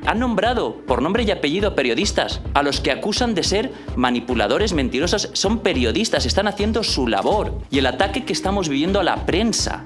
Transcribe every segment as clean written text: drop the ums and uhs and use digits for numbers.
Han nombrado por nombre y apellido periodistas, a los que acusan de ser manipuladores, mentirosos. Son periodistas, están haciendo su labor. Y el ataque que estamos viviendo a la prensa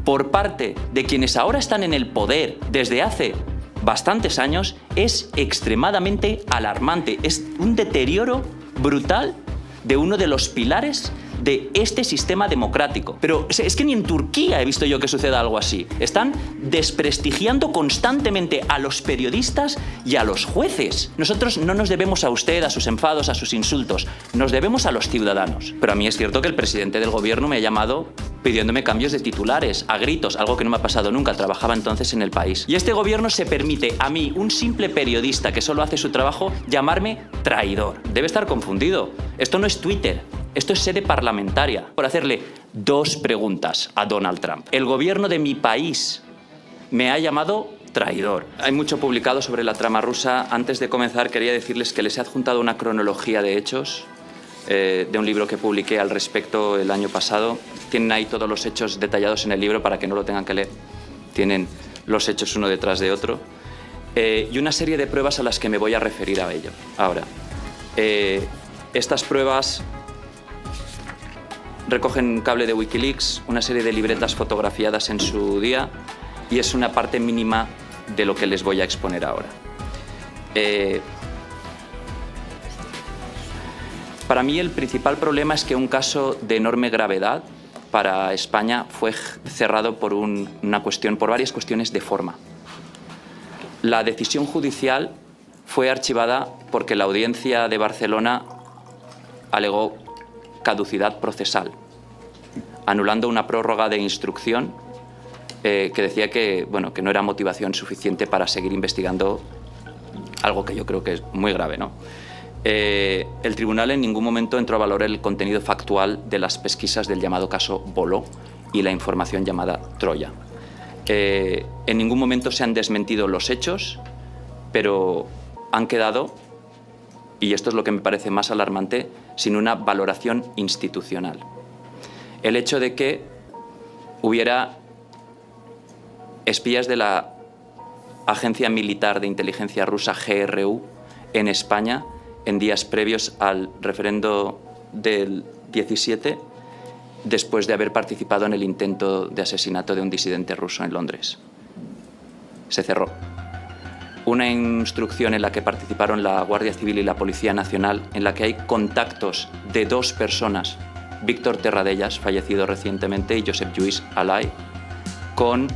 por parte de quienes ahora están en el poder desde hace bastantes años es extremadamente alarmante. Es un deterioro brutal de uno de los pilares de este sistema democrático. Pero es que ni en Turquía he visto yo que suceda algo así. Están desprestigiando constantemente a los periodistas y a los jueces. Nosotros no nos debemos a usted, a sus enfados, a sus insultos. Nos debemos a los ciudadanos. Pero a mí es cierto que el presidente del gobierno me ha llamado pidiéndome cambios de titulares, a gritos, algo que no me ha pasado nunca. Trabajaba entonces en El País. Y este gobierno se permite a mí, un simple periodista que solo hace su trabajo, llamarme traidor. Debe estar confundido. Esto no es Twitter. Esto es sede parlamentaria. Por hacerle 2 preguntas a Donald Trump. El gobierno de mi país me ha llamado traidor. Hay mucho publicado sobre la trama rusa. Antes de comenzar, quería decirles que les he adjuntado una cronología de hechos de un libro que publiqué al respecto el año pasado. Tienen ahí todos los hechos detallados en el libro para que no lo tengan que leer. Tienen los hechos uno detrás de otro. Y una serie de pruebas a las que me voy a referir a ello. Ahora, estas pruebas recogen un cable de Wikileaks, una serie de libretas fotografiadas en su día, y es una parte mínima de lo que les voy a exponer ahora. Para mí el principal problema es que un caso de enorme gravedad para España fue cerrado por varias cuestiones de forma. La decisión judicial fue archivada porque la audiencia de Barcelona alegó caducidad procesal, anulando una prórroga de instrucción que decía que no era motivación suficiente para seguir investigando algo que yo creo que es muy grave, ¿no? El tribunal en ningún momento entró a valorar el contenido factual de las pesquisas del llamado caso Boló y la información llamada Troya. En ningún momento se han desmentido los hechos, pero han quedado, y esto es lo que me parece más alarmante, sin una valoración institucional. El hecho de que hubiera espías de la agencia militar de inteligencia rusa GRU en España en días previos al referendo del 17, después de haber participado en el intento de asesinato de un disidente ruso en Londres. Se cerró. Una instrucción en la que participaron la Guardia Civil y la Policía Nacional, en la que hay contactos de 2 personas, Víctor Terradellas, fallecido recientemente, y Josep Lluís Alay, con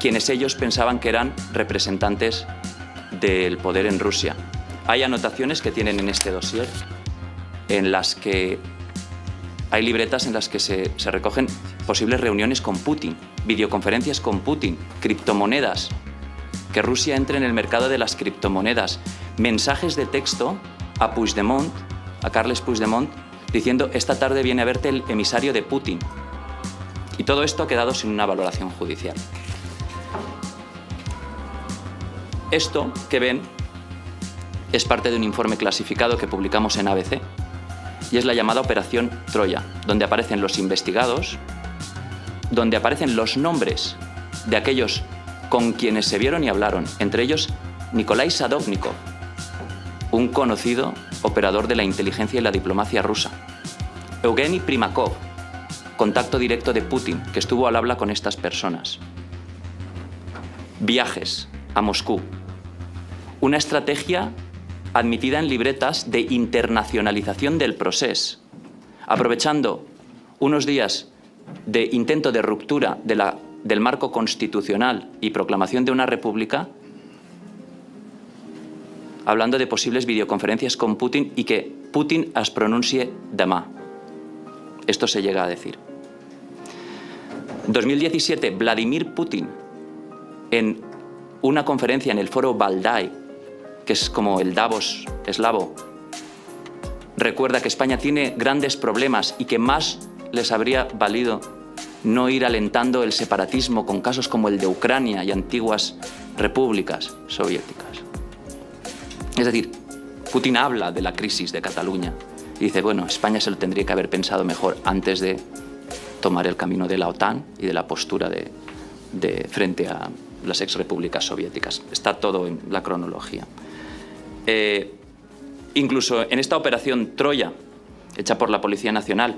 quienes ellos pensaban que eran representantes del poder en Rusia. Hay anotaciones que tienen en este dossier, en las que hay libretas en las que se recogen posibles reuniones con Putin, videoconferencias con Putin, criptomonedas, que Rusia entre en el mercado de las criptomonedas, mensajes de texto a Puigdemont, a Carles Puigdemont, diciendo: esta tarde viene a verte el emisario de Putin. Y todo esto ha quedado sin una valoración judicial. Esto que ven es parte de un informe clasificado que publicamos en ABC, y es la llamada Operación Troya, donde aparecen los investigados, donde aparecen los nombres de aquellos con quienes se vieron y hablaron, entre ellos Nikolai Sadovnikov, un conocido operador de la inteligencia y la diplomacia rusa, Evgeny Primakov, contacto directo de Putin, que estuvo al habla con estas personas, viajes a Moscú, una estrategia admitida en libretas de internacionalización del procés, aprovechando unos días de intento de ruptura del marco constitucional y proclamación de una república, hablando de posibles videoconferencias con Putin y que Putin es pronuncie demà. Esto se llega a decir. En 2017, Vladimir Putin, en una conferencia en el foro Valdai, que es como el Davos eslavo, recuerda que España tiene grandes problemas y que más les habría valido no ir alentando el separatismo con casos como el de Ucrania y antiguas repúblicas soviéticas. Es decir, Putin habla de la crisis de Cataluña y dice, bueno, España se lo tendría que haber pensado mejor antes de tomar el camino de la OTAN y de la postura de frente las exrepúblicas soviéticas. Está todo en la cronología. Incluso en esta operación Troya, hecha por la Policía Nacional,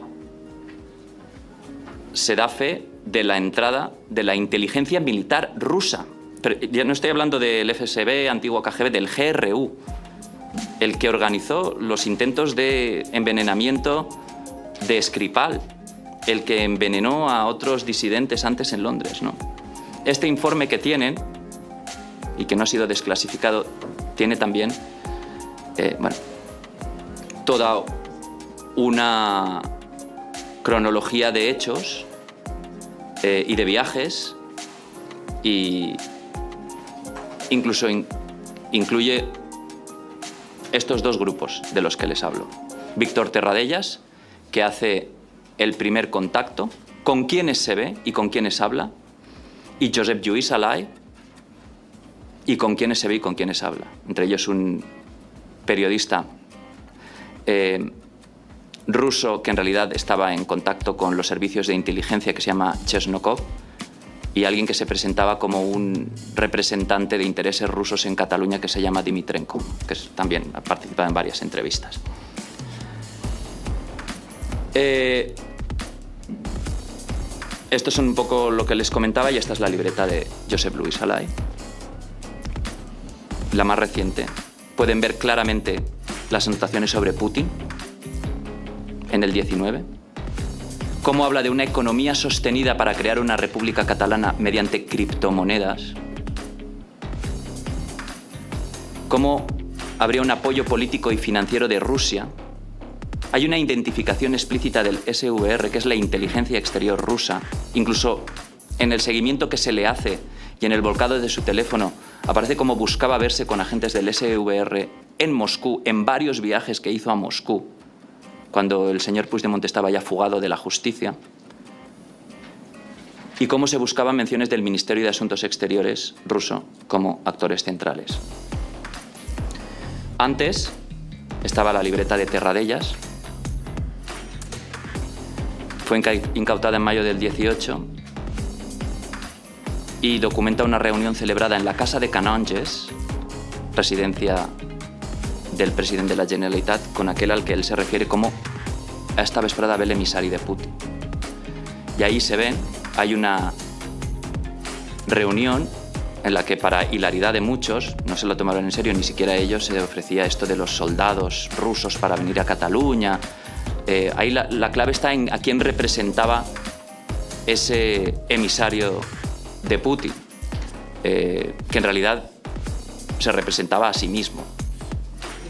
se da fe de la entrada de la inteligencia militar rusa. Pero ya no estoy hablando del FSB, antiguo KGB, del GRU, el que organizó los intentos de envenenamiento de Skripal, el que envenenó a otros disidentes antes en Londres, ¿no? Este informe que tienen, y que no ha sido desclasificado, tiene también toda una cronología de hechos y de viajes, y incluso incluye estos dos grupos de los que les hablo. Víctor Terradellas, que hace el primer contacto, con quienes se ve y con quienes habla, y Josep Lluís Alay, y con quienes se ve y con quienes habla. Entre ellos un periodista ruso que en realidad estaba en contacto con los servicios de inteligencia, que se llama Chesnokov, y alguien que se presentaba como un representante de intereses rusos en Cataluña, que se llama Dimitrenko, que también ha participado en varias entrevistas. Esto es un poco lo que les comentaba, y esta es la libreta de Josep Lluís Alay, la más reciente. Pueden ver claramente las anotaciones sobre Putin en el 19, cómo habla de una economía sostenida para crear una república catalana mediante criptomonedas, cómo habría un apoyo político y financiero de Rusia. Hay una identificación explícita del SVR, que es la inteligencia exterior rusa. Incluso en el seguimiento que se le hace y en el volcado de su teléfono aparece cómo buscaba verse con agentes del SVR en Moscú, en varios viajes que hizo a Moscú, cuando el señor Puigdemont estaba ya fugado de la justicia, y cómo se buscaban menciones del Ministerio de Asuntos Exteriores ruso como actores centrales. Antes estaba la libreta de Terradellas. Fue incautada en mayo del 18 y documenta una reunión celebrada en la Casa de Canonges, residencia del presidente de la Generalitat, con aquel al que él se refiere como a esta vesprada bel emissari de Putin. Y ahí se ven, hay una reunión en la que, para hilaridad de muchos, no se lo tomaron en serio, ni siquiera ellos, se ofrecía esto de los soldados rusos para venir a Cataluña. Ahí la clave está en a quién representaba ese emisario de Putin, que en realidad se representaba a sí mismo.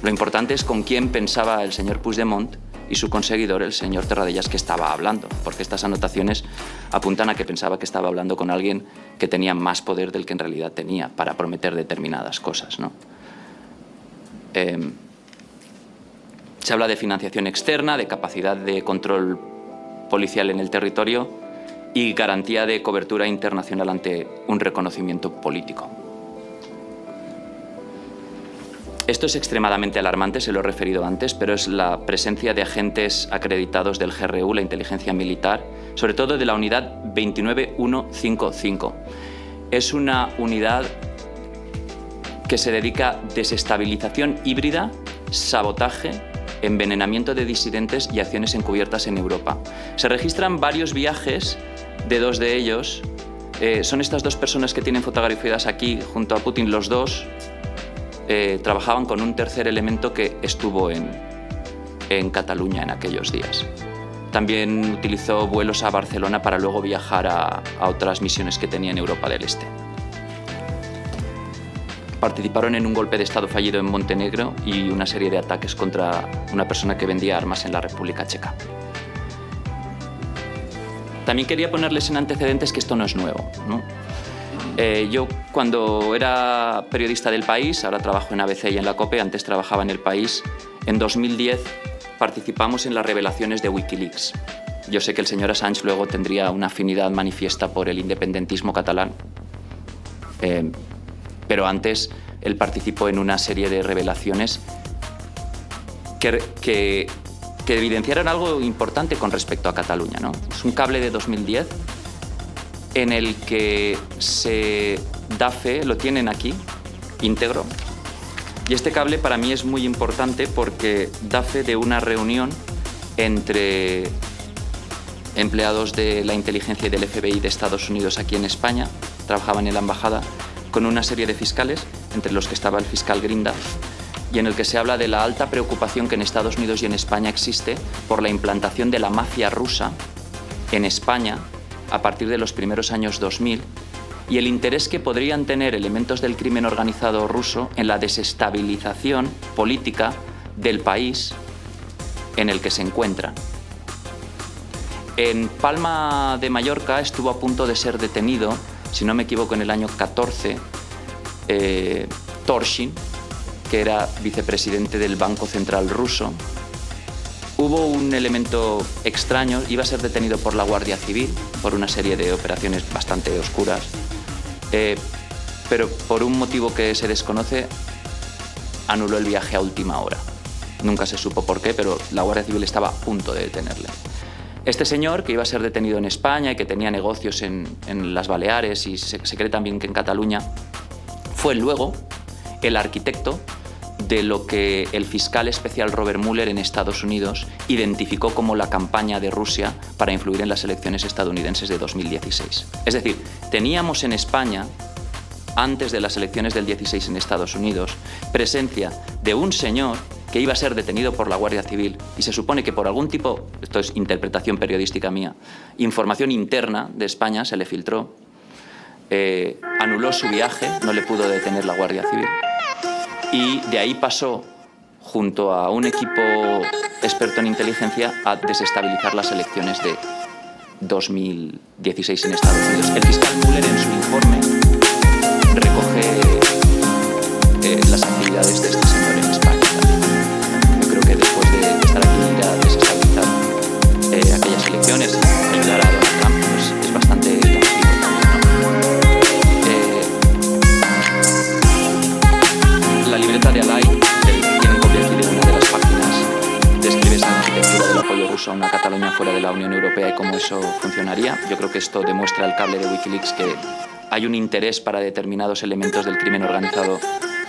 Lo importante es con quién pensaba el señor Puigdemont y su conseguidor, el señor Terradellas, que estaba hablando, porque estas anotaciones apuntan a que pensaba que estaba hablando con alguien que tenía más poder del que en realidad tenía para prometer determinadas cosas, ¿no? Se habla de financiación externa, de capacidad de control policial en el territorio y garantía de cobertura internacional ante un reconocimiento político. Esto es extremadamente alarmante, se lo he referido antes, pero es la presencia de agentes acreditados del GRU, la inteligencia militar, sobre todo de la unidad 29155. Es una unidad que se dedica a desestabilización híbrida, sabotaje, envenenamiento de disidentes y acciones encubiertas en Europa. Se registran varios viajes de dos de ellos. Son estas dos personas que tienen fotografiadas aquí junto a Putin, los dos. Trabajaban con un tercer elemento que estuvo en Cataluña en aquellos días. También utilizó vuelos a Barcelona para luego viajar a otras misiones que tenía en Europa del Este. Participaron en un golpe de Estado fallido en Montenegro y una serie de ataques contra una persona que vendía armas en la República Checa. También quería ponerles en antecedentes que esto no es nuevo, ¿no? Yo, cuando era periodista del País, ahora trabajo en ABC y en la COPE, antes trabajaba en El País, en 2010 participamos en las revelaciones de Wikileaks. Yo sé que el señor Assange luego tendría una afinidad manifiesta por el independentismo catalán, pero antes él participó en una serie de revelaciones que evidenciaron algo importante con respecto a Cataluña, ¿no? Es un cable de 2010 en el que se da fe, lo tienen aquí, íntegro. Y este cable para mí es muy importante porque da fe de una reunión entre empleados de la inteligencia y del FBI de Estados Unidos aquí en España, trabajaban en la embajada, con una serie de fiscales, entre los que estaba el fiscal Grinda, y en el que se habla de la alta preocupación que en Estados Unidos y en España existe por la implantación de la mafia rusa en España a partir de los primeros años 2000 y el interés que podrían tener elementos del crimen organizado ruso en la desestabilización política del país en el que se encuentran. En Palma de Mallorca estuvo a punto de ser detenido, si no me equivoco, en el año 14, Torshin, que era vicepresidente del Banco Central ruso. Hubo un elemento extraño, iba a ser detenido por la Guardia Civil por una serie de operaciones bastante oscuras, pero por un motivo que se desconoce anuló el viaje a última hora. Nunca se supo por qué, pero la Guardia Civil estaba a punto de detenerle. Este señor, que iba a ser detenido en España y que tenía negocios en las Baleares y se cree también que en Cataluña, fue luego el arquitecto de lo que el fiscal especial Robert Mueller en Estados Unidos identificó como la campaña de Rusia para influir en las elecciones estadounidenses de 2016. Es decir, teníamos en España, antes de las elecciones del 16 en Estados Unidos, presencia de un señor que iba a ser detenido por la Guardia Civil y se supone que por algún tipo, esto es interpretación periodística mía, información interna de España se le filtró, anuló su viaje, no le pudo detener la Guardia Civil. Y de ahí pasó, junto a un equipo experto en inteligencia, a desestabilizar las elecciones de 2016 en Estados Unidos. El fiscal Mueller en su informe recoge las actividades de este señor en España también. Yo creo que después de estar aquí ir a desestabilizar aquellas elecciones y ayudar a Donald Trump, pues es bastante llamativo también, ¿no? La libreta de Alay, que tienen copia aquí de una de las páginas, describe esa arquitectura del apoyo ruso a una Cataluña fuera de la Unión Europea y cómo eso funcionaría. Yo creo que esto demuestra el cable de Wikileaks que hay un interés para determinados elementos del crimen organizado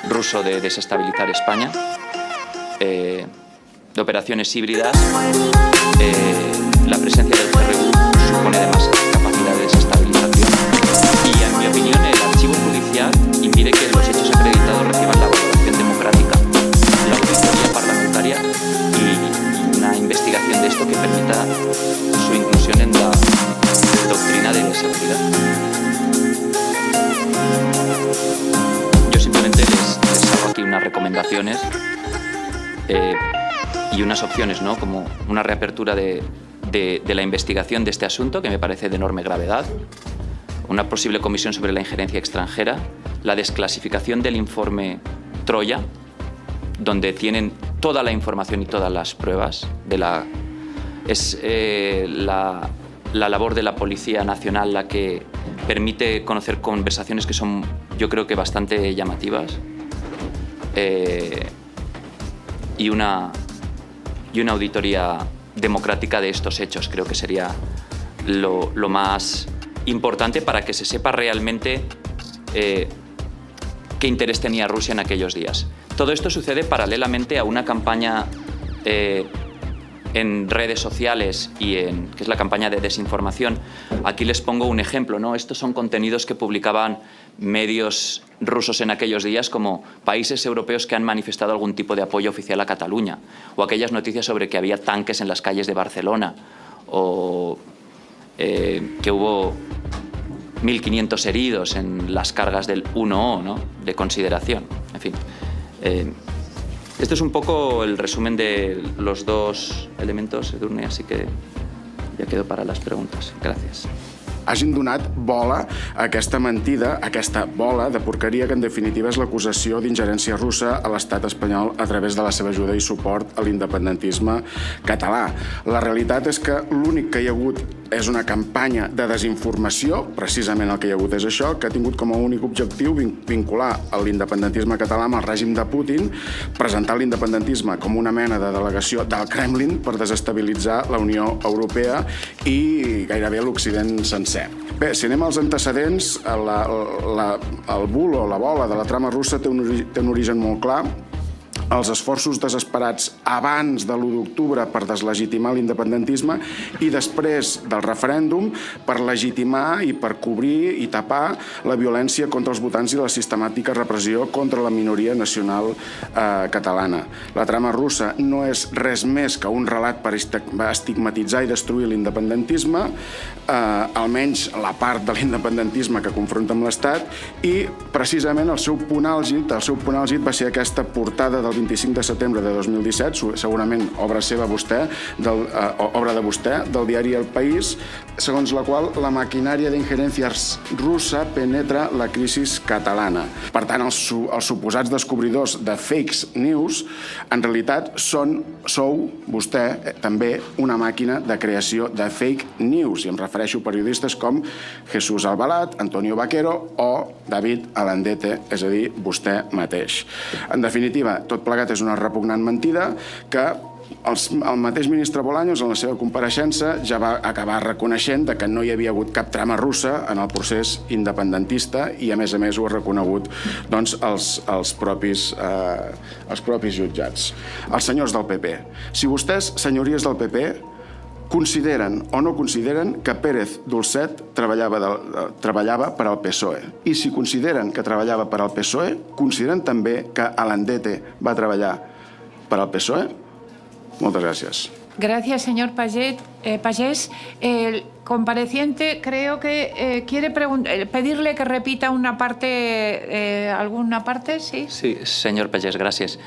ruso de desestabilizar España, de operaciones híbridas. La presencia del GRU supone además capacidad de desestabilización y, en mi opinión, el archivo judicial impide que los hechos acreditados reciban la valoración democrática, la auditoría parlamentaria y una investigación de esto que permita su inclusión en la doctrina de seguridad. Yo simplemente les hago aquí unas recomendaciones y unas opciones, ¿no? Como una reapertura de la investigación de este asunto, que me parece de enorme gravedad, una posible comisión sobre la injerencia extranjera, la desclasificación del informe Troya, donde tienen toda la información y todas las pruebas de la labor de la Policía Nacional la que permite conocer conversaciones que son, yo creo que bastante llamativas, y una auditoría democrática de estos hechos. Creo que sería lo más importante para que se sepa realmente qué interés tenía Rusia en aquellos días. Todo esto sucede paralelamente a una campaña en redes sociales que es la campaña de desinformación. Aquí les pongo un ejemplo, ¿no? Estos son contenidos que publicaban medios rusos en aquellos días, como países europeos que han manifestado algún tipo de apoyo oficial a Cataluña, o aquellas noticias sobre que había tanques en las calles de Barcelona, o que hubo 1.500 heridos en las cargas del 1O, ¿no? De consideración. En fin, este es un poco el resumen de los dos elementos, Edurne, así que ja quedo para les preguntes. Gràcies. Hagin donat bola a aquesta mentida, a aquesta bola de porqueria que en definitiva és l'acusació d'ingerència russa a l'estat espanyol a través de la seva ajuda i suport a l'independentisme català. La realitat és que l'únic que hi ha hagut és una campanya de desinformació, precisament el que hi ha hagut és això, que ha tingut com a únic objectiu vincular l'independentisme català amb el règim de Putin, presentar l'independentisme com una mena de delegació del Kremlin per desestabilitzar la Unió Europea i gairebé l'Occident sencer. sencer. Bé, si anem als antecedents, el bulo o la bola de la trama russa té un origen molt clar. Els esforços desesperats abans de l'1 d'octubre per deslegitimar l'independentisme i després del referèndum per legitimar i per cobrir i tapar la violència contra els votants i la sistemàtica repressió contra la minoria nacional catalana. La trama russa no és res més que un relat per estigmatitzar i destruir l'independentisme, almenys la part de l'independentisme que confronta amb l'Estat, i precisament el seu punt àlgid va ser aquesta portada del 25 de setembre de 2017, segurament obra seva obra de vostè, del diari El País, segons la qual la maquinària d'ingerències russa penetra la crisi catalana. Per tant, els suposats descobridors de fake news, en realitat sou vostè també una màquina de creació de fake news, i em refereixo a periodistes com Jesús Albalat, Antonio Vaquero o David Alandete, és a dir, vostè mateix. En definitiva, tot plegat és una repugnant mentida que el mateix ministre Bolaños, en la seva compareixença, ja va acabar reconeixent que no hi havia hagut cap trama russa en el procés independentista i, a més ho ha reconegut els propis jutjats. Els senyors del PP. Si vostès, senyories del PP, consideren o no consideren que Pérez Dulcet treballava per al PSOE. I si consideren que treballava per al PSOE, consideren també que Alandete va treballar per al PSOE? Moltes gràcies. Gracias, señor Pagés. El compareciente creo que quiere pedirle que repita alguna parte, ¿sí? Sí, senyor Pagès, gràcies.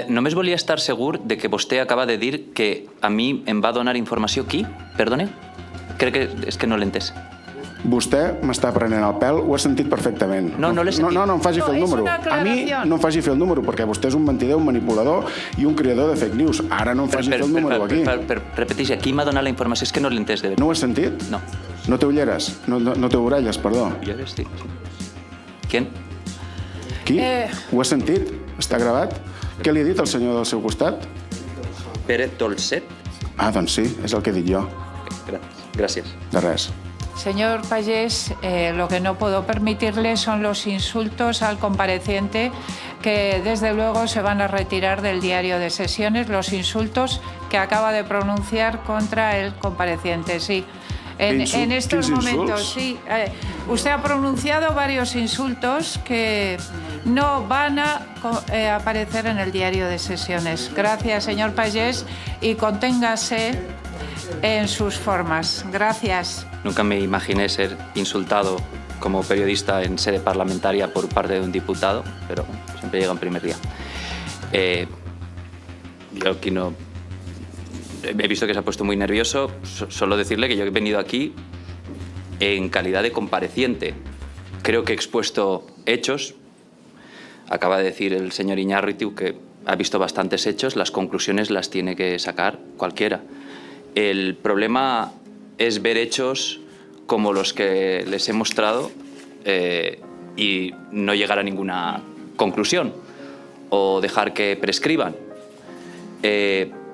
Només volia estar segur de que vostè acaba de dir que a mi em va donar informació qui? Perdone? Crec que és que no l'he entès. Vostè m'està prenent el pèl, ho he sentit perfectament. No l'he sentit. No em faci fer el número. A mi no em faci fer el número, perquè vostè és un mentider, un manipulador i un creador de fake news. Ara no em faci fer el número aquí. Repeteixi, qui m'ha donat la informació? És que no l'he entès de veritat. No ho has sentit? No. No té ulleres? No té orelles, perdó. Ulleres, sí. ¿Quién? Qui? Ho has sentit? Està gravat? Què li ha dit el senyor del seu costat? Pérez Dolcet. Ah, doncs sí, és el que he dit jo. Gràcies. De res. Señor Pagés, lo que no puedo permitirle son los insultos al compareciente, que desde luego se van a retirar del diario de sesiones, los insultos que acaba de pronunciar contra el compareciente. Sí. En estos momentos, sí. Usted ha pronunciado varios insultos que no van a aparecer en el diario de sesiones. Gracias, señor Pagés, y conténgase en sus formas. Gracias. Nunca me imaginé ser insultado como periodista en sede parlamentaria por parte de un diputado, pero siempre llega en primer día. Yo aquí no... He visto que se ha puesto muy nervioso. Solo decirle que yo he venido aquí en calidad de compareciente. Creo que he expuesto hechos. Acaba de decir el señor Iñárritu que ha visto bastantes hechos. Las conclusiones las tiene que sacar cualquiera. El problema es ver hechos como los que les he mostrado y no llegar a ninguna conclusión o dejar que prescriban.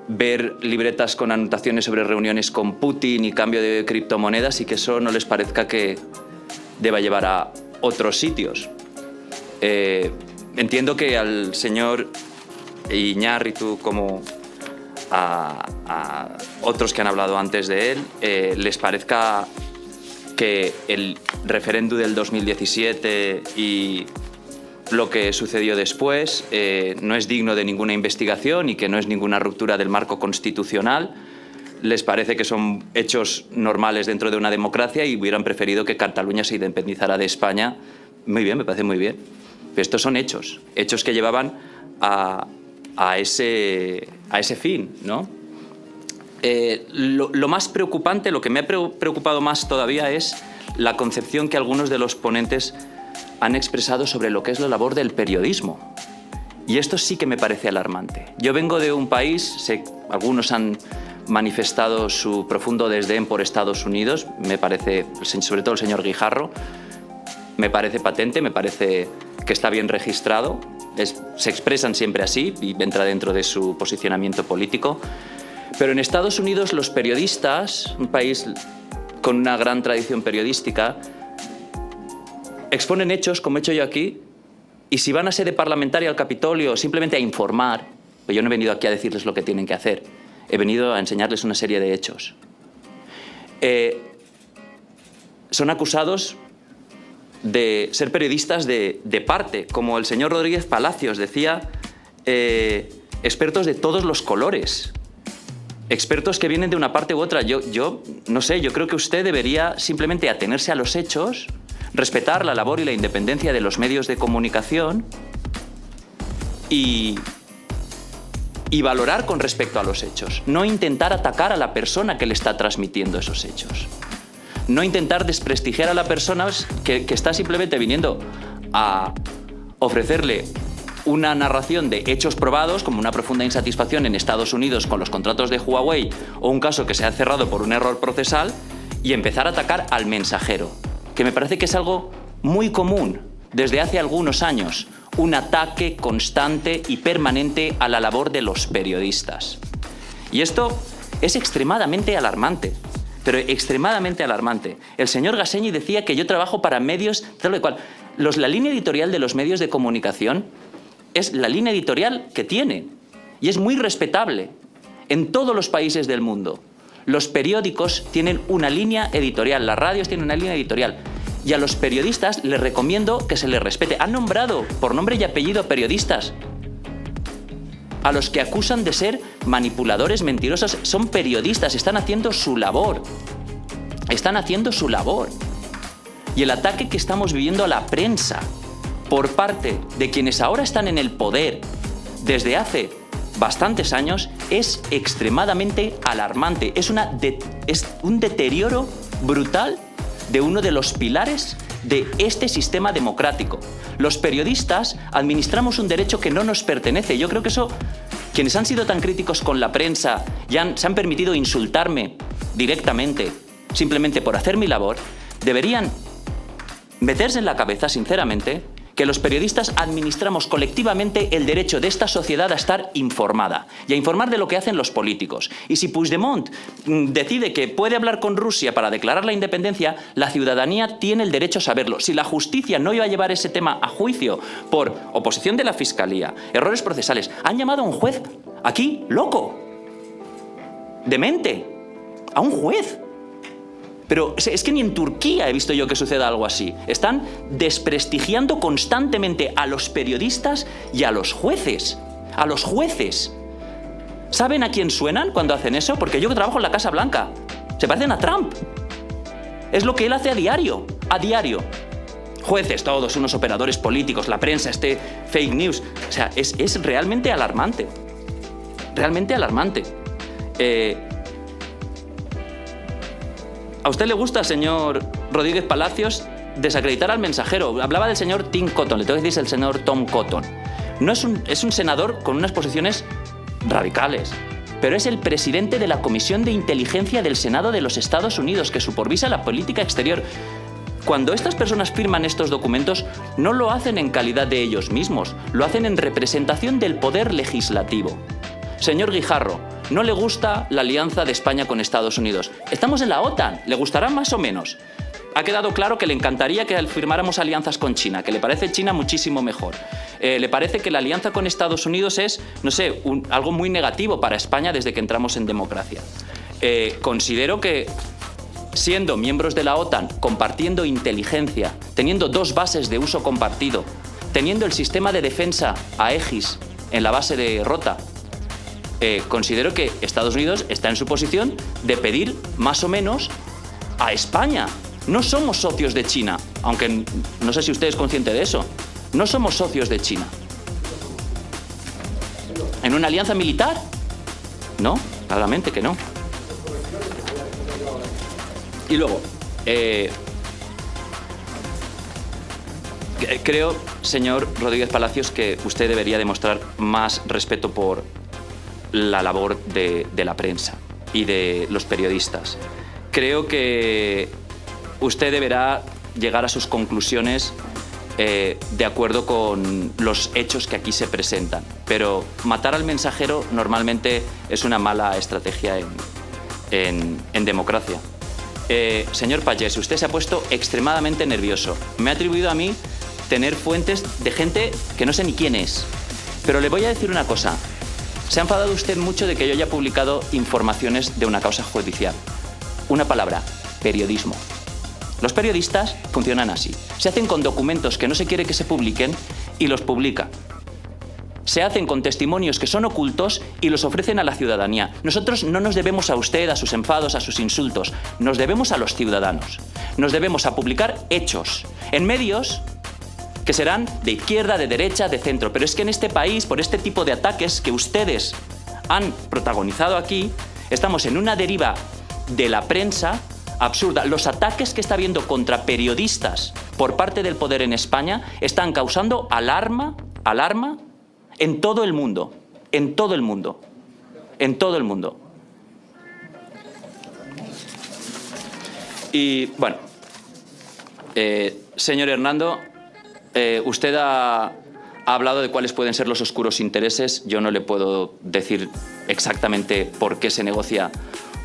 Ver libretas con anotaciones sobre reuniones con Putin y cambio de criptomonedas y que eso no les parezca que deba llevar a otros sitios. Entiendo que al señor Iñárritu, como a otros que han hablado antes de él, les parezca que el referéndum del 2017 y lo que sucedió después no es digno de ninguna investigación y que no es ninguna ruptura del marco constitucional. Les parece que son hechos normales dentro de una democracia y hubieran preferido que Cataluña se independizara de España. Muy bien, me parece muy bien. Pero estos son hechos que llevaban a ese fin, ¿no? Lo más preocupante, lo que me ha preocupado más todavía es la concepción que algunos de los ponentes han expresado sobre lo que es la labor del periodismo. Y esto sí que me parece alarmante. Yo vengo de un país, algunos han manifestado su profundo desdén por Estados Unidos, me parece, sobre todo el señor Guijarro, me parece patente, me parece que está bien registrado, se expresan siempre así y entra dentro de su posicionamiento político. Pero en Estados Unidos los periodistas, un país con una gran tradición periodística, exponen hechos, como he hecho yo aquí, y si van a sede parlamentaria al Capitolio simplemente a informar, pues yo no he venido aquí a decirles lo que tienen que hacer, he venido a enseñarles una serie de hechos. Son acusados de ser periodistas de parte, como el señor Rodríguez Palacios decía, expertos de todos los colores, expertos que vienen de una parte u otra. Yo no sé, yo creo que usted debería simplemente atenerse a los hechos, respetar la labor y la independencia de los medios de comunicación y valorar con respecto a los hechos. No intentar atacar a la persona que le está transmitiendo esos hechos. No intentar desprestigiar a la persona que está simplemente viniendo a ofrecerle una narración de hechos probados, como una profunda insatisfacción en Estados Unidos con los contratos de Huawei o un caso que se ha cerrado por un error procesal, y empezar a atacar al mensajero, que me parece que es algo muy común desde hace algunos años, un ataque constante y permanente a la labor de los periodistas. Y esto es extremadamente alarmante, pero extremadamente alarmante. El señor Gaseñi decía que yo trabajo para medios, tal y cual. La línea editorial de los medios de comunicación es la línea editorial que tiene, y es muy respetable en todos los países del mundo. Los periódicos tienen una línea editorial, las radios tienen una línea editorial, y a los periodistas les recomiendo que se les respete. Han nombrado por nombre y apellido a periodistas a los que acusan de ser manipuladores, mentirosos. Son periodistas, están haciendo su labor. Están haciendo su labor. Y el ataque que estamos viviendo a la prensa por parte de quienes ahora están en el poder desde hace bastantes años es extremadamente alarmante. Es un deterioro brutal de uno de los pilares de este sistema democrático. Los periodistas administramos un derecho que no nos pertenece. Yo creo que eso, quienes han sido tan críticos con la prensa y se han permitido insultarme directamente, simplemente por hacer mi labor, deberían meterse en la cabeza, sinceramente, que los periodistas administramos colectivamente el derecho de esta sociedad a estar informada y a informar de lo que hacen los políticos. Y si Puigdemont decide que puede hablar con Rusia para declarar la independencia, la ciudadanía tiene el derecho a saberlo. Si la justicia no iba a llevar ese tema a juicio por oposición de la Fiscalía, errores procesales, han llamado a un juez aquí loco, demente, a un juez. Pero es que ni en Turquía he visto yo que suceda algo así. Están desprestigiando constantemente a los periodistas y a los jueces. A los jueces. ¿Saben a quién suenan cuando hacen eso? Porque yo que trabajo en la Casa Blanca. Se parecen a Trump. Es lo que él hace a diario. A diario. Jueces, todos unos operadores políticos, la prensa, fake news. O sea, es realmente alarmante. Realmente alarmante. ¿A usted le gusta, señor Rodríguez Palacios, desacreditar al mensajero? Hablaba del señor Tim Cotton, le tengo que decir el señor Tom Cotton. No es un senador con unas posiciones radicales, pero es el presidente de la Comisión de Inteligencia del Senado de los Estados Unidos, que supervisa la política exterior. Cuando estas personas firman estos documentos, no lo hacen en calidad de ellos mismos, lo hacen en representación del poder legislativo. Señor Guijarro, no le gusta la alianza de España con Estados Unidos. Estamos en la OTAN, ¿le gustará más o menos? Ha quedado claro que le encantaría que firmáramos alianzas con China, que le parece China muchísimo mejor. Le parece que la alianza con Estados Unidos es, no sé, algo muy negativo para España desde que entramos en democracia. Considero que, siendo miembros de la OTAN, compartiendo inteligencia, teniendo dos bases de uso compartido, teniendo el sistema de defensa Aegis en la base de Rota, considero que Estados Unidos está en su posición de pedir más o menos a España. No somos socios de China, aunque no sé si usted es consciente de eso. No somos socios de China. ¿En una alianza militar? No, claramente que no. Y luego, creo, señor Rodríguez Palacios, que usted debería demostrar más respeto por la labor de la prensa y de los periodistas. Creo que usted deberá llegar a sus conclusiones de acuerdo con los hechos que aquí se presentan. Pero matar al mensajero normalmente es una mala estrategia en democracia. Señor Pagès, usted se ha puesto extremadamente nervioso. Me ha atribuido a mí tener fuentes de gente que no sé ni quién es. Pero le voy a decir una cosa. Se ha enfadado usted mucho de que yo haya publicado informaciones de una causa judicial. Una palabra: periodismo. Los periodistas funcionan así. Se hacen con documentos que no se quiere que se publiquen y los publican. Se hacen con testimonios que son ocultos y los ofrecen a la ciudadanía. Nosotros no nos debemos a usted, a sus enfados, a sus insultos. Nos debemos a los ciudadanos. Nos debemos a publicar hechos en medios que serán de izquierda, de derecha, de centro. Pero es que en este país, por este tipo de ataques que ustedes han protagonizado aquí, estamos en una deriva de la prensa absurda. Los ataques que está habiendo contra periodistas por parte del poder en España están causando alarma en todo el mundo, en todo el mundo, en todo el mundo. Y bueno, señor Hernando, usted ha hablado de cuáles pueden ser los oscuros intereses. Yo no le puedo decir exactamente por qué se negocia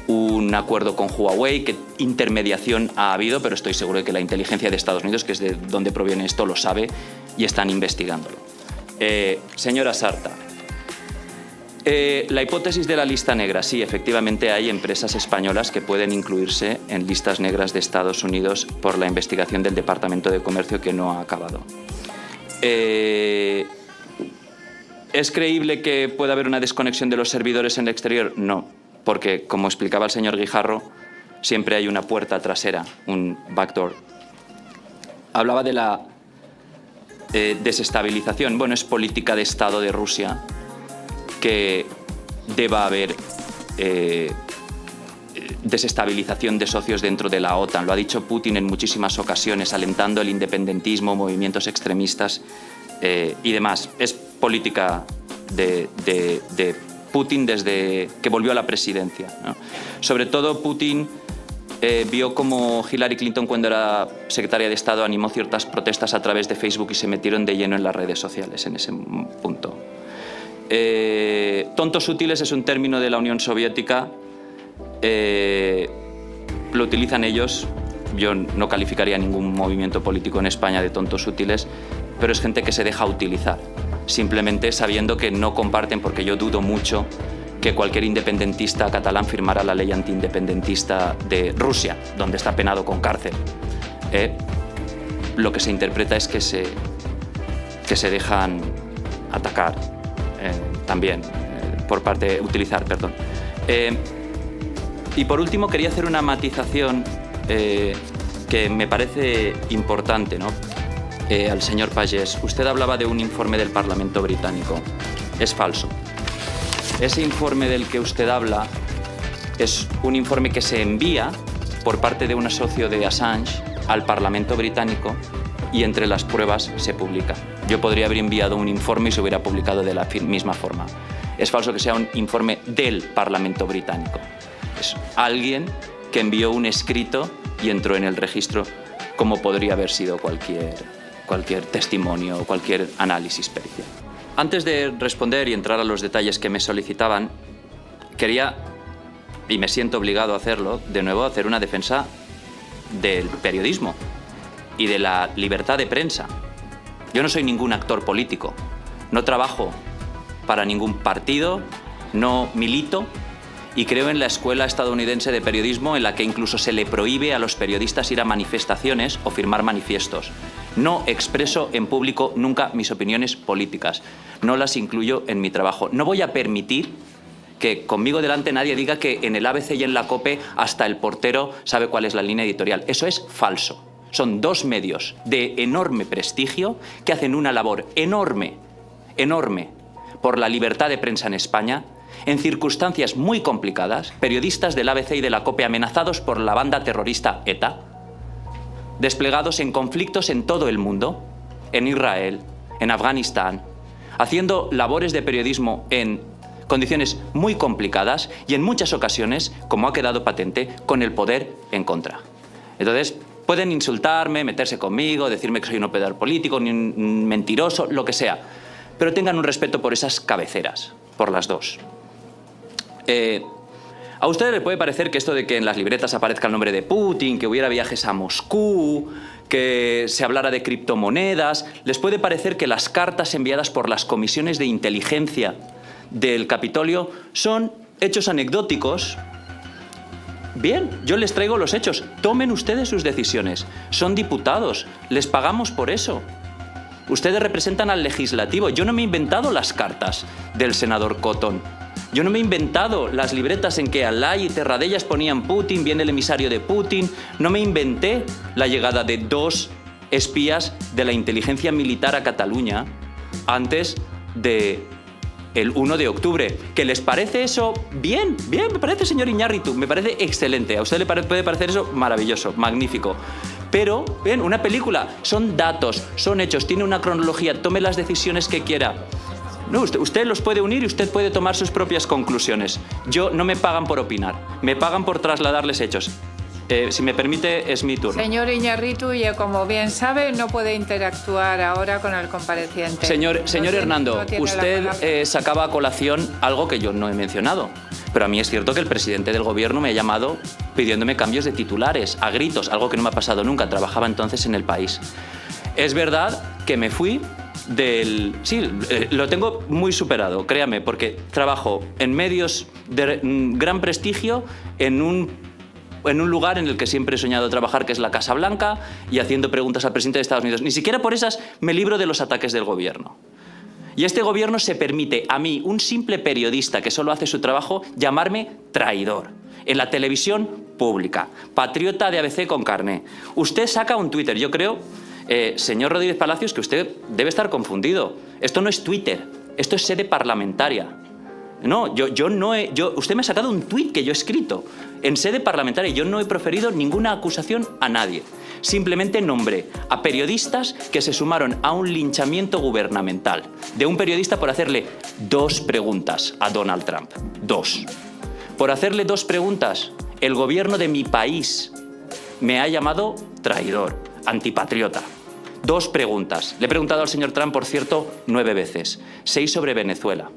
un acuerdo con Huawei, qué intermediación ha habido, pero estoy seguro de que la inteligencia de Estados Unidos, que es de donde proviene esto, lo sabe y están investigándolo. Señora Sarta, la hipótesis de la lista negra. Sí, efectivamente hay empresas españolas que pueden incluirse en listas negras de Estados Unidos por la investigación del Departamento de Comercio que no ha acabado. ¿Es creíble que pueda haber una desconexión de los servidores en el exterior? No, porque, como explicaba el señor Guijarro, siempre hay una puerta trasera, un backdoor. Hablaba de la desestabilización. Bueno, es política de Estado de Rusia que deba haber desestabilización de socios dentro de la OTAN. Lo ha dicho Putin en muchísimas ocasiones, alentando el independentismo, movimientos extremistas y demás. Es política de Putin desde que volvió a la presidencia, ¿no? Sobre todo Putin vio como Hillary Clinton, cuando era secretaria de Estado, animó ciertas protestas a través de Facebook y se metieron de lleno en las redes sociales en ese punto. Tontos útiles es un término de la Unión Soviética. Lo utilizan ellos. Yo no calificaría ningún movimiento político en España de tontos útiles, pero es gente que se deja utilizar, simplemente sabiendo que no comparten, porque yo dudo mucho que cualquier independentista catalán firmara la ley antiindependentista de Rusia, donde está penado con cárcel. Lo que se interpreta es que se dejan atacar también, utilizar, perdón. Y por último quería hacer una matización que me parece importante, ¿no? Al señor Pagès. Usted hablaba de un informe del Parlamento británico. Es falso. Ese informe del que usted habla es un informe que se envía por parte de un socio de Assange al Parlamento británico y entre las pruebas se publica. Yo podría haber enviado un informe y se hubiera publicado de la misma forma. Es falso que sea un informe del Parlamento británico. Es alguien que envió un escrito y entró en el registro, como podría haber sido cualquier testimonio o cualquier análisis pericial. Antes de responder y entrar a los detalles que me solicitaban, quería, y me siento obligado a hacerlo, de nuevo hacer una defensa del periodismo y de la libertad de prensa. Yo no soy ningún actor político, no trabajo para ningún partido, no milito y creo en la escuela estadounidense de periodismo, en la que incluso se le prohíbe a los periodistas ir a manifestaciones o firmar manifiestos. No expreso en público nunca mis opiniones políticas, no las incluyo en mi trabajo. No voy a permitir que conmigo delante nadie diga que en el ABC y en la COPE hasta el portero sabe cuál es la línea editorial. Eso es falso. Son dos medios de enorme prestigio que hacen una labor enorme por la libertad de prensa en España, en circunstancias muy complicadas. Periodistas del ABC y de la COPE amenazados por la banda terrorista ETA, desplegados en conflictos en todo el mundo, en Israel, en Afganistán, haciendo labores de periodismo en condiciones muy complicadas y en muchas ocasiones, como ha quedado patente, con el poder en contra. Entonces, pueden insultarme, meterse conmigo, decirme que soy un operador político, ni un mentiroso, lo que sea, pero tengan un respeto por esas cabeceras, por las dos. A ustedes les puede parecer que esto de que en las libretas aparezca el nombre de Putin, que hubiera viajes a Moscú, que se hablara de criptomonedas, les puede parecer que las cartas enviadas por las comisiones de inteligencia del Capitolio son hechos anecdóticos. Bien, yo les traigo los hechos. Tomen ustedes sus decisiones. Son diputados, les pagamos por eso. Ustedes representan al legislativo. Yo no me he inventado las cartas del senador Cotton. Yo no me he inventado las libretas en que Alay y Terradellas ponían Putin, viene el emisario de Putin. No me inventé la llegada de 2 espías de la inteligencia militar a Cataluña antes de el 1 de octubre. ¿Que les parece eso? Bien, bien, me parece, señor Iñárritu, me parece excelente. A usted le puede parecer eso maravilloso, magnífico. Pero, bien, una película, son datos, son hechos, tiene una cronología, tome las decisiones que quiera. No, usted los puede unir y usted puede tomar sus propias conclusiones. No me pagan por opinar, me pagan por trasladarles hechos. Si me permite, es mi turno. Señor Iñárritu, y como bien sabe, no puede interactuar ahora con el compareciente. Señor Hernando, usted sacaba a colación algo que yo no he mencionado. Pero a mí es cierto que el presidente del gobierno me ha llamado pidiéndome cambios de titulares, a gritos, algo que no me ha pasado nunca. Trabajaba entonces en El País. Es verdad que me fui del... Sí, lo tengo muy superado, créame, porque trabajo en medios de gran prestigio, en un lugar en el que siempre he soñado trabajar, que es la Casa Blanca, y haciendo preguntas al presidente de Estados Unidos. Ni siquiera por esas me libro de los ataques del gobierno. Y este gobierno se permite a mí, un simple periodista que solo hace su trabajo, llamarme traidor. En la televisión pública, patriota de ABC con carné. Usted saca un Twitter, yo creo, señor Rodríguez Palacios, que usted debe estar confundido. Esto no es Twitter, esto es sede parlamentaria. No, usted me ha sacado un tuit que yo he escrito en sede parlamentaria y yo no he proferido ninguna acusación a nadie. Simplemente nombré a periodistas que se sumaron a un linchamiento gubernamental de un periodista por hacerle 2 preguntas a Donald Trump. 2. Por hacerle 2 preguntas, el gobierno de mi país me ha llamado traidor, antipatriota. 2 preguntas. Le he preguntado al señor Trump, por cierto, 9 veces. 6 sobre Venezuela.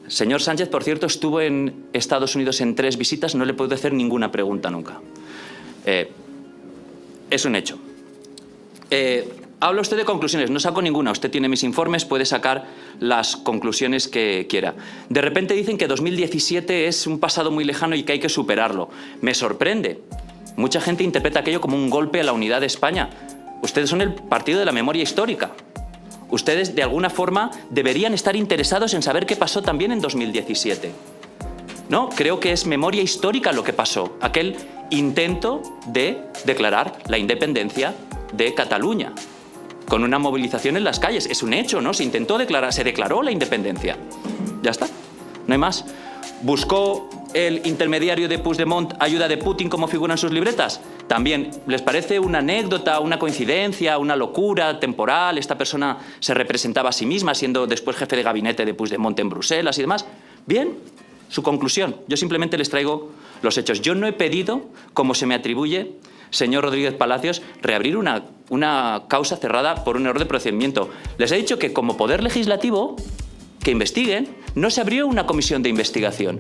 Señor Sánchez, por cierto, estuvo en Estados Unidos en 3 visitas, no le puedo hacer ninguna pregunta nunca. Es un hecho. Habla usted de conclusiones, no saco ninguna. Usted tiene mis informes, puede sacar las conclusiones que quiera. De repente dicen que 2017 es un pasado muy lejano y que hay que superarlo. Me sorprende. Mucha gente interpreta aquello como un golpe a la unidad de España. Ustedes son el partido de la memoria histórica. Ustedes, de alguna forma, deberían estar interesados en saber qué pasó también en 2017. No, creo que es memoria histórica lo que pasó. Aquel intento de declarar la independencia de Cataluña, con una movilización en las calles. Es un hecho, ¿no? Se declaró la independencia. Ya está, no hay más. ¿Buscó el intermediario de Puigdemont ayuda de Putin como figura en sus libretas? También, ¿les parece una anécdota, una coincidencia, una locura temporal? Esta persona se representaba a sí misma, siendo después jefe de gabinete de Puigdemont en Bruselas y demás. Bien, su conclusión. Yo simplemente les traigo los hechos. Yo no he pedido, como se me atribuye, señor Rodríguez Palacios, reabrir una causa cerrada por un error de procedimiento. Les he dicho que como poder legislativo, que investiguen. No se abrió una comisión de investigación.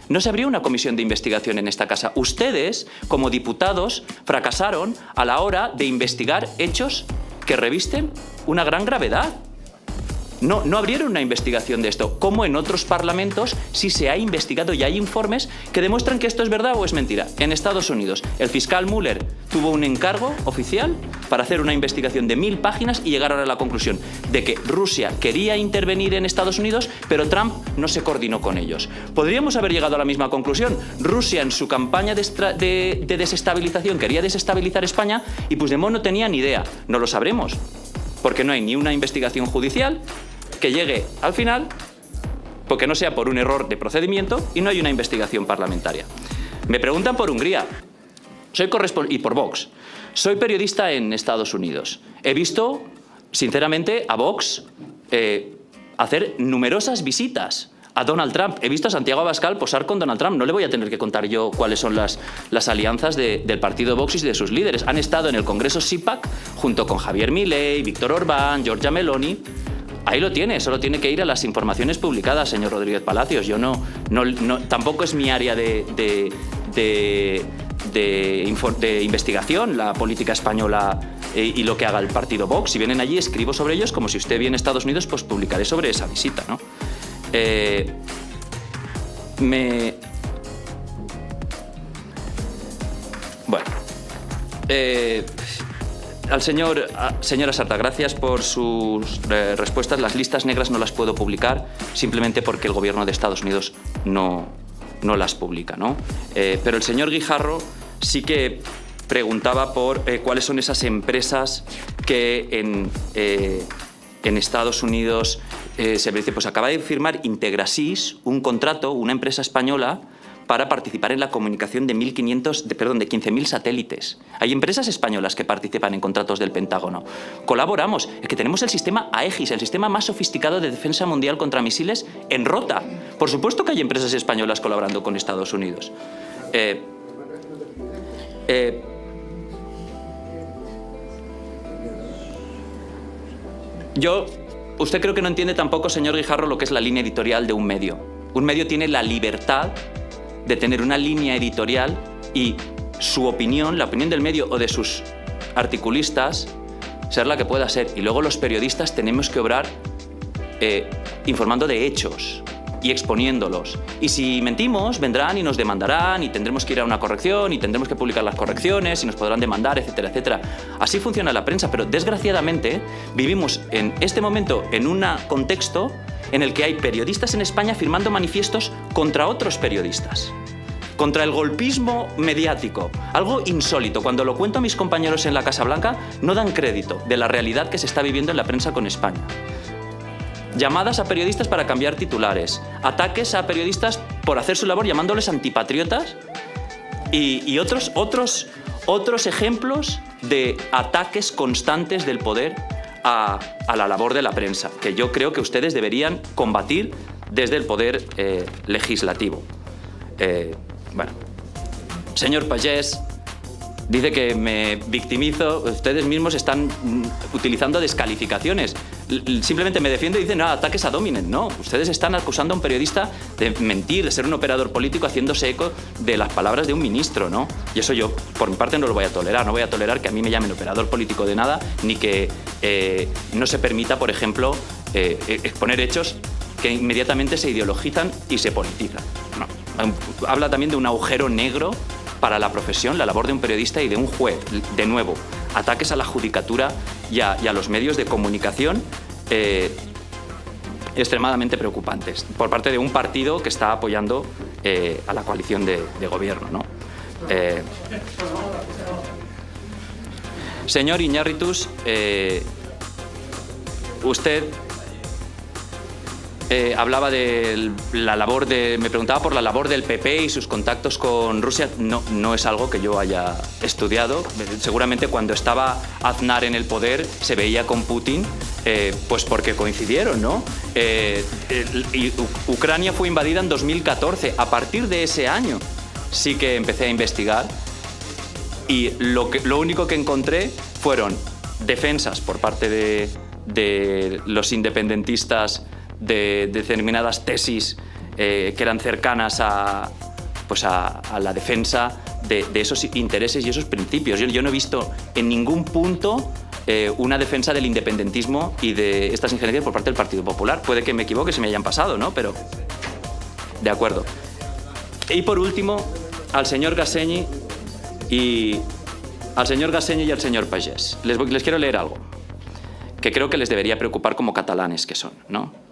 No se abrió una comisión de investigación en esta casa. Ustedes, como diputados, fracasaron a la hora de investigar hechos que revisten una gran gravedad. No abrieron una investigación de esto, como en otros parlamentos sí se ha investigado y hay informes que demuestran que esto es verdad o es mentira. En Estados Unidos, el fiscal Mueller tuvo un encargo oficial para hacer una investigación de 1000 páginas y llegaron a la conclusión de que Rusia quería intervenir en Estados Unidos, pero Trump no se coordinó con ellos. Podríamos haber llegado a la misma conclusión. Rusia, en su campaña de desestabilización, quería desestabilizar España y Puigdemont no tenía ni idea. No lo sabremos, porque no hay ni una investigación judicial que llegue al final, porque no sea por un error de procedimiento y no hay una investigación parlamentaria. Me preguntan por Hungría y por Vox. Soy periodista en Estados Unidos. He visto, sinceramente, a Vox hacer numerosas visitas a Donald Trump. He visto a Santiago Abascal posar con Donald Trump. No le voy a tener que contar yo cuáles son las alianzas del partido Vox y de sus líderes. Han estado en el Congreso CIPAC junto con Javier Milei, Víctor Orbán, Giorgia Meloni. ahí lo tiene, solo tiene que ir a las informaciones publicadas, señor Rodríguez Palacios. Yo tampoco es mi área de investigación, la política española y lo que haga el partido Vox. Si vienen allí, escribo sobre ellos, como si usted viene a Estados Unidos, pues publicaré sobre esa visita, ¿no? Bueno. Señora Sarta, gracias por sus respuestas. Las listas negras no las puedo publicar simplemente porque el gobierno de Estados Unidos no las publica, ¿no? Pero el señor Guijarro sí que preguntaba por cuáles son esas empresas que en Estados Unidos se dice, pues acaba de firmar Integrasys un contrato, una empresa española, para participar en la comunicación de 15.000 satélites. Hay empresas españolas que participan en contratos del Pentágono. Colaboramos. Es que tenemos el sistema Aegis, el sistema más sofisticado de defensa mundial contra misiles en Rota. Por supuesto que hay empresas españolas colaborando con Estados Unidos. Usted creo que no entiende tampoco, señor Guijarro, lo que es la línea editorial de un medio. Un medio tiene la libertad de tener una línea editorial y su opinión, la opinión del medio o de sus articulistas, ser la que pueda ser. Y luego los periodistas tenemos que obrar informando de hechos y exponiéndolos. Y si mentimos, vendrán y nos demandarán y tendremos que ir a una corrección y tendremos que publicar las correcciones y nos podrán demandar, etcétera, etcétera. Así funciona la prensa, pero desgraciadamente vivimos en este momento en un contexto en el que hay periodistas en España firmando manifiestos contra otros periodistas, contra el golpismo mediático, algo insólito. Cuando lo cuento a mis compañeros en la Casa Blanca, no dan crédito de la realidad que se está viviendo en la prensa con España. Llamadas a periodistas para cambiar titulares, ataques a periodistas por hacer su labor llamándoles antipatriotas y otros ejemplos de ataques constantes del poder a la labor de la prensa, que yo creo que ustedes deberían combatir desde el poder legislativo. Bueno, señor Pagès dice que me victimizo. Ustedes mismos están utilizando descalificaciones. Simplemente me defiendo y dicen, no, ataques a Dominen. No, ustedes están acusando a un periodista de mentir, de ser un operador político haciéndose eco de las palabras de un ministro, ¿no? Y eso yo, por mi parte, no lo voy a tolerar. No voy a tolerar que a mí me llamen operador político de nada, ni que no se permita, por ejemplo, exponer hechos que inmediatamente se ideologizan y se politizan. No. Habla también de un agujero negro para la profesión, la labor de un periodista y de un juez. De nuevo, ataques a la judicatura y a los medios de comunicación extremadamente preocupantes por parte de un partido que está apoyando a la coalición de gobierno, ¿no? Señor Iñárritu, usted hablaba de la labor me preguntaba por la labor del PP y sus contactos con Rusia. No es algo que yo haya estudiado. Seguramente cuando estaba Aznar en el poder se veía con Putin, pues porque coincidieron, ¿no? Y Ucrania fue invadida en 2014. A partir de ese año sí que empecé a investigar y lo único que encontré fueron defensas por parte de los independentistas de determinadas tesis que eran cercanas a la defensa de esos intereses y esos principios. Yo no he visto en ningún punto una defensa del independentismo y de estas injerencias por parte del Partido Popular. Puede que me equivoque, se me hayan pasado, ¿no? Pero de acuerdo. Y por último, al señor Gasseñi y al señor Pagès. Les quiero leer algo que creo que les debería preocupar como catalanes que son, ¿no?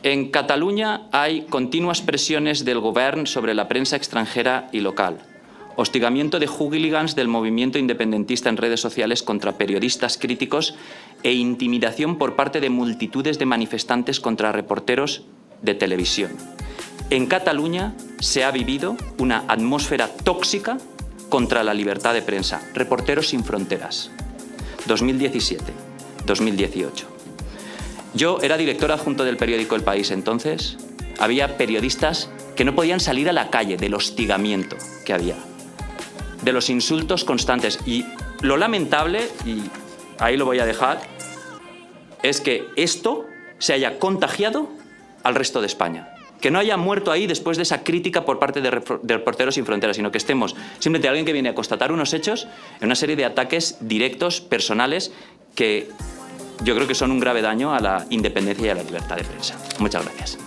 En Cataluña hay continuas presiones del govern sobre la prensa extranjera y local, hostigamiento de hooligans del movimiento independentista en redes sociales contra periodistas críticos e intimidación por parte de multitudes de manifestantes contra reporteros de televisión. En Cataluña se ha vivido una atmósfera tóxica contra la libertad de prensa. Reporteros sin Fronteras, 2017-2018. Yo era director adjunto del periódico El País entonces. Había periodistas que no podían salir a la calle del hostigamiento que había, de los insultos constantes. Y lo lamentable, y ahí lo voy a dejar, es que esto se haya contagiado al resto de España. Que no haya muerto ahí después de esa crítica por parte de Reporteros Sin Fronteras, sino que estemos simplemente alguien que viene a constatar unos hechos en una serie de ataques directos, personales, que yo creo que son un grave daño a la independencia y a la libertad de prensa. Muchas gracias.